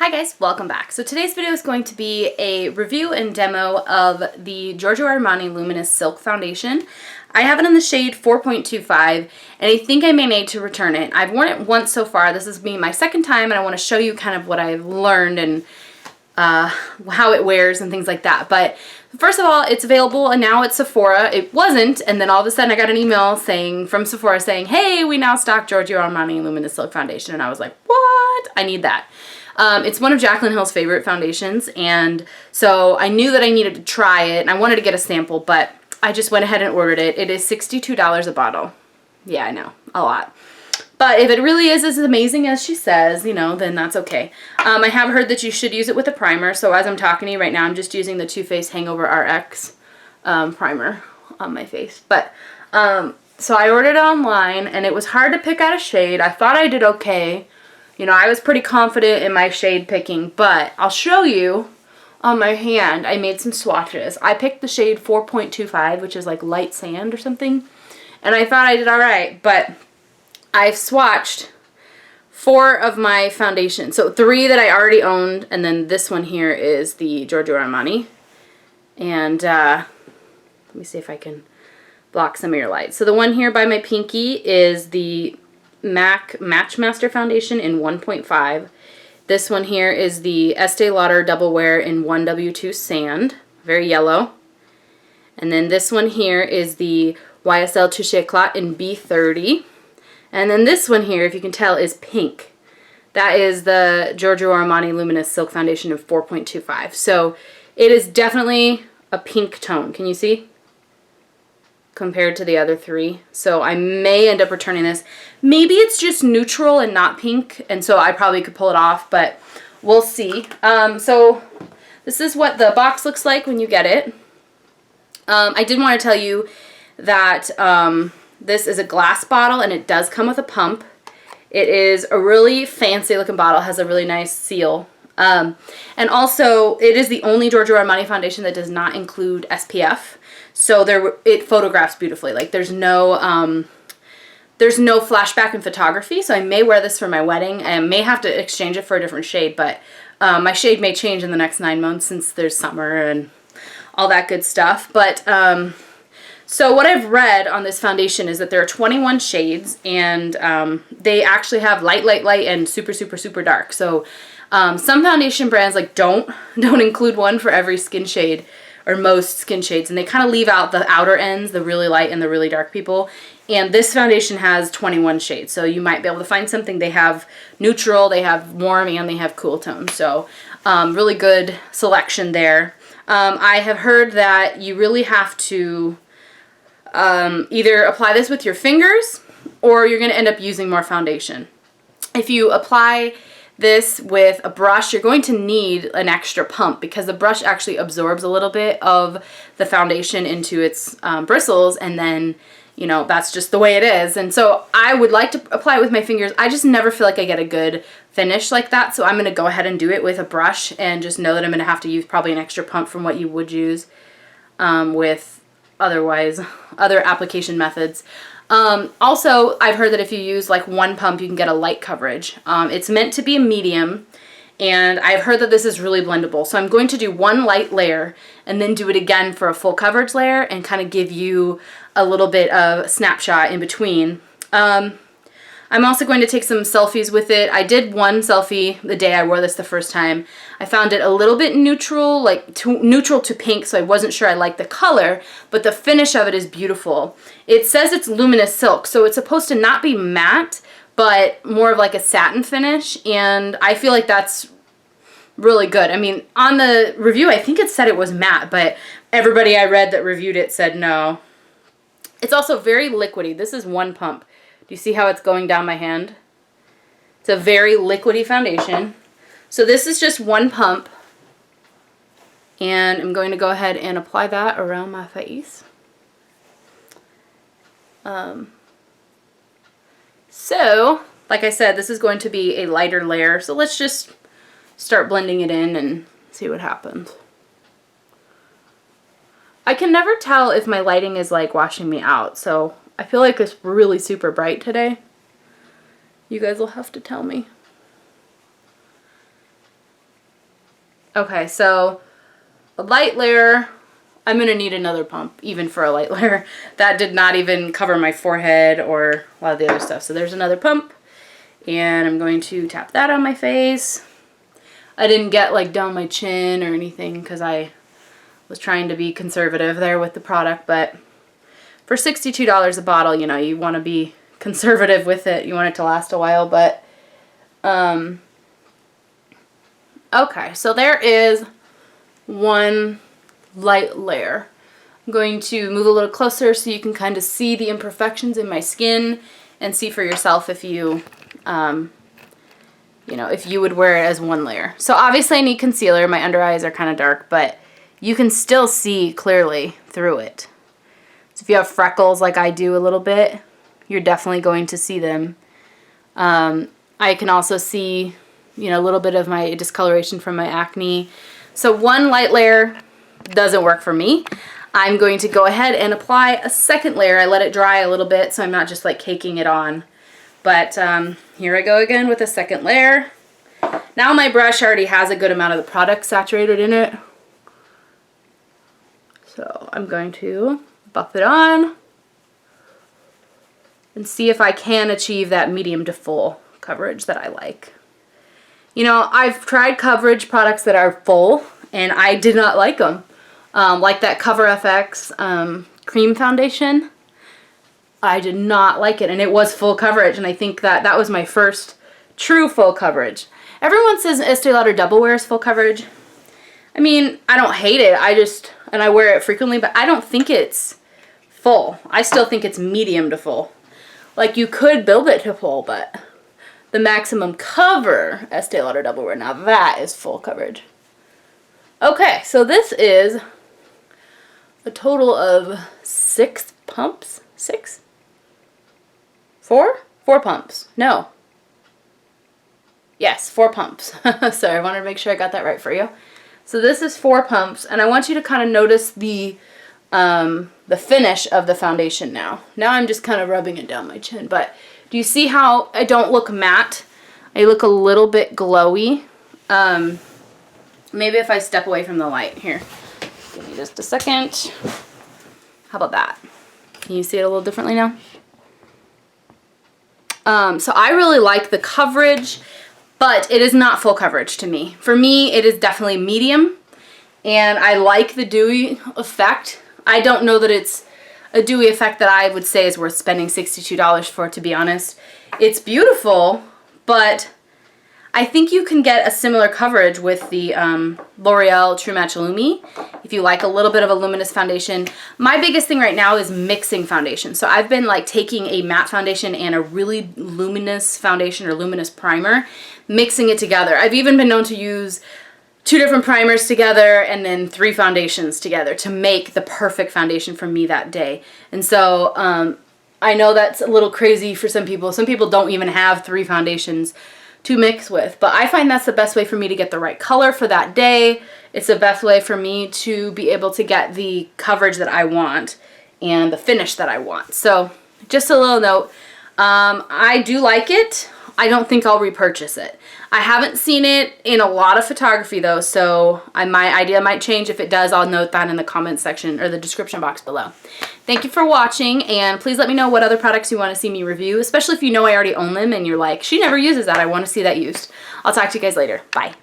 Hi guys, welcome back. So today's video is going to be a review and demo of the Giorgio Armani Luminous Silk Foundation. I have it in the shade 4.25 and I think I may need to return it. I've worn it once so far. This is being my second time and I want to show you kind of what I've learned and how it wears and things like that. But first of all, it's available and now at Sephora. It wasn't, and then all of a sudden I got an email from Sephora saying, hey, we now stock Giorgio Armani Luminous Silk Foundation, and I was like, what? I need that. It's one of Jaclyn Hill's favorite foundations, and so I knew that I needed to try it, and I wanted to get a sample, but I just went ahead and ordered it. It is $62 a bottle. Yeah, I know, a lot. But if it really is as amazing as she says, you know, then that's okay. I have heard that you should use it with a primer, so as I'm talking to you right now, I'm just using the Too Faced Hangover RX primer on my face. But, so I ordered it online, and it was hard to pick out a shade. I thought I did okay. You know, I was pretty confident in my shade picking, but I'll show you on my hand. I made some swatches. I picked the shade 4.25, which is like light sand or something, and I thought I did all right, but I've swatched 4 of my foundations. So 3 that I already owned, and then this one here is the Giorgio Armani. And let me see if I can block some of your light. So the one here by my pinky is the MAC Matchmaster Foundation in 1.5. This one here is the Estee Lauder Double Wear in 1W2 Sand, very yellow. And then this one here is the YSL Touche Eclat in B30. And then this one here, if you can tell, is pink. That is the Giorgio Armani Luminous Silk Foundation of 4.25. So it is definitely a pink tone. Can you see? Compared to the other 3. So I may end up returning this. Maybe it's just neutral and not pink, and so I probably could pull it off, but we'll see. So this is what the box looks like when you get it. I did want to tell you that this is a glass bottle and it does come with a pump. It is a really fancy looking bottle. It has a really nice seal. And also it is the only Giorgio Armani foundation that does not include SPF. So it photographs beautifully. Like there's no flashback in photography. So I may wear this for my wedding. I may have to exchange it for a different shade, but my shade may change in the next 9 months since there's summer and all that good stuff. But so what I've read on this foundation is that there are 21 shades, and they actually have light, light, light, and super, super, super dark. So some foundation brands like don't include one for every skin shade, or most skin shades, and they kind of leave out the outer ends, the really light and the really dark people. And this foundation has 21 shades, so you might be able to find something. They have neutral, they have warm, and they have cool tones. So really good selection there. I have heard that you really have to either apply this with your fingers or you're going to end up using more foundation. If you apply this with a brush, you're going to need an extra pump because the brush actually absorbs a little bit of the foundation into its bristles, and then, you know, that's just the way it is. And so I would like to apply it with my fingers. I just never feel like I get a good finish like that, so I'm going to go ahead and do it with a brush and just know that I'm going to have to use probably an extra pump from what you would use with other application methods. Also, I've heard that if you use like 1 pump, you can get a light coverage. It's meant to be a medium, and I've heard that this is really blendable. So I'm going to do 1 light layer and then do it again for a full coverage layer and kind of give you a little bit of snapshot in between. I'm also going to take some selfies with it. I did 1 selfie the day I wore this the first time. I found it a little bit neutral, like neutral to pink, so I wasn't sure I liked the color, but the finish of it is beautiful. It says it's luminous silk, so it's supposed to not be matte, but more of like a satin finish, and I feel like that's really good. I mean, on the review, I think it said it was matte, but everybody I read that reviewed it said no. It's also very liquidy. This is 1 pump. Do you see how it's going down my hand? It's a very liquidy foundation. So this is just 1 pump. And I'm going to go ahead and apply that around my face. So, like I said, this is going to be a lighter layer. So let's just start blending it in and see what happens. I can never tell if my lighting is like washing me out, so I feel like it's really super bright today. You guys will have to tell me. Okay, so a light layer. I'm going to need another pump, even for a light layer. That did not even cover my forehead or a lot of the other stuff. So there's another pump. And I'm going to tap that on my face. I didn't get like down my chin or anything because I was trying to be conservative there with the product. But for $62 a bottle, you know, you want to be conservative with it. You want it to last a while. But, okay, so there is one light layer. I'm going to move a little closer so you can kind of see the imperfections in my skin and see for yourself if you, you know, if you would wear it as one layer. So obviously I need concealer. My under eyes are kind of dark, but you can still see clearly through it. So if you have freckles like I do a little bit, you're definitely going to see them. I can also see, you know, a little bit of my discoloration from my acne. So one light layer doesn't work for me. I'm going to go ahead and apply a second layer. I let it dry a little bit so I'm not just like caking it on. But here I go again with a second layer. Now my brush already has a good amount of the product saturated in it. So I'm going to buff it on and see if I can achieve that medium to full coverage that I like. You know, I've tried coverage products that are full and I did not like them. Like that Cover FX cream foundation. I did not like it, and it was full coverage, and I think that that was my first true full coverage. Everyone says Estee Lauder Double Wear is full coverage. I mean, I don't hate it. And I wear it frequently, but I don't think it's full. I still think it's medium to full. Like, you could build it to full, but the maximum cover Estee Lauder Double Wear, now that is full coverage. Okay, so this is a total of 6 pumps. 6? 4? 4 pumps. No. Yes, 4 pumps. Sorry, I wanted to make sure I got that right for you. So this is 4 pumps, and I want you to kind of notice the finish of the foundation now. Now I'm just kind of rubbing it down my chin, but do you see how I don't look matte? I look a little bit glowy. Maybe if I step away from the light here. Give me just a second. How about that? Can you see it a little differently now? So I really like the coverage, but it is not full coverage to me. For me, it is definitely medium, and I like the dewy effect. I don't know that it's a dewy effect that I would say is worth spending $62 for, to be honest. It's beautiful, but I think you can get a similar coverage with the L'Oreal True Match Lumi if you like a little bit of a luminous foundation. My biggest thing right now is mixing foundation. So I've been like taking a matte foundation and a really luminous foundation or luminous primer, mixing it together. I've even been known to use 2 different primers together and then 3 foundations together to make the perfect foundation for me that day. And so I know that's a little crazy for some people. Some people don't even have 3 foundations to mix with, but I find that's the best way for me to get the right color for that day. It's the best way for me to be able to get the coverage that I want and the finish that I want. So just a little note, I do like it. I don't think I'll repurchase it. I haven't seen it in a lot of photography though, so my idea might change. If it does, I'll note that in the comment section or the description box below. Thank you for watching, and please let me know what other products you want to see me review, especially if you know I already own them and you're like, she never uses that, I want to see that used. I'll talk to you guys later. Bye.